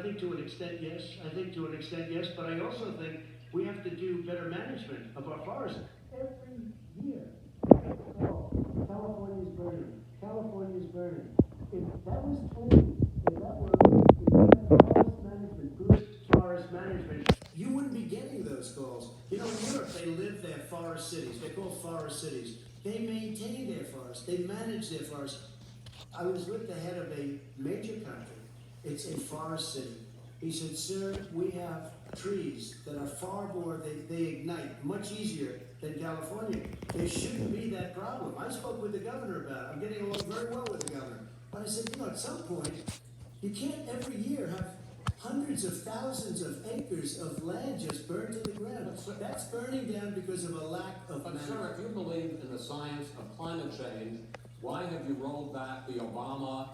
think to an extent, yes. I think to an extent, yes. But I also think we have to do better management of our forests. Every year, California's burning. California's burning. If that was told, if that were forest management, good forest management, you wouldn't be getting those calls. You know, in Europe, they live their forest cities. They're called forest cities. They maintain their forests. They manage their forests. I was with the head of a major country. It's a forest city. He said, sir, we have trees that are far more, they ignite much easier than California. There shouldn't be that problem. I spoke with the governor about it. I'm getting along very well with the governor. But I said, you know, at some point, you can't every year have hundreds of thousands of acres of land just burned to the ground. That's burning down because of a lack of management. Sir, if you believe in the science of climate change, why have you rolled back the Obama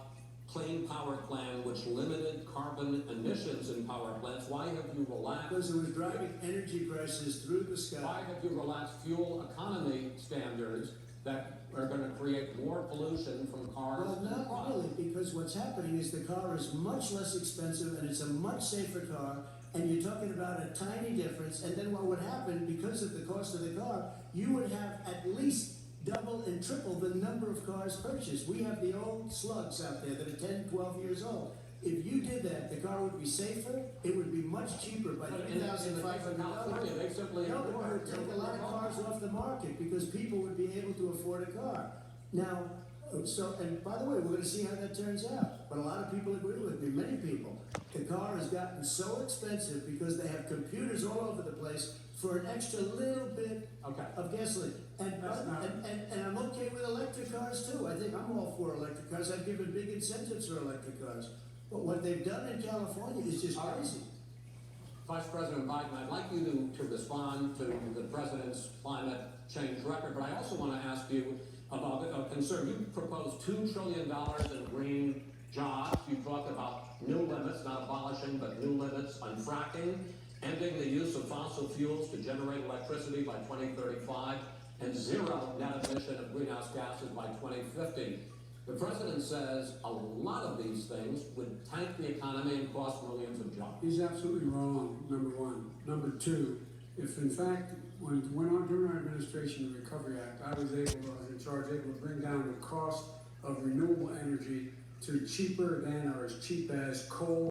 Clean Power Plan, which limited carbon emissions in power plants? Why have you relaxed? Because it was driving energy prices through the sky. Why have you relaxed fuel economy standards that are going to create more pollution from cars? Well, not really, because what's happening is the car is much less expensive and it's a much safer car, and you're talking about a tiny difference, and then what would happen, because of the cost of the car, you would have at least double and triple the number of cars purchased. We have the old slugs out there that are 10, 12 years old. If you did that, the car would be safer, it would be much cheaper by $3,500. They simply No, it would take a lot of cars off the market because people would be able to afford a car. Now, and by the way, we're going to see how that turns out. But a lot of people agree with me, many people. The car has gotten so expensive because they have computers all over the place for an extra little bit of gasoline. And I'm okay with electric cars too. I think I'm all for electric cars. I've given big incentives for electric cars. But what they've done in California is just crazy. Vice President Biden, I'd like you to respond to the president's climate change record, but I also want to ask you about a concern. You proposed $2 trillion in green jobs. You talked about new limits, not abolishing, but new limits on fracking, ending the use of fossil fuels to generate electricity by 2035, and zero net emission of greenhouse gases by 2050. The president says a lot of these things would tank the economy and cost millions of jobs. He's absolutely wrong, number one. Number two, if in fact, during our administration, the Recovery Act, I was in charge, able to bring down the cost of renewable energy to cheaper than or as cheap as coal.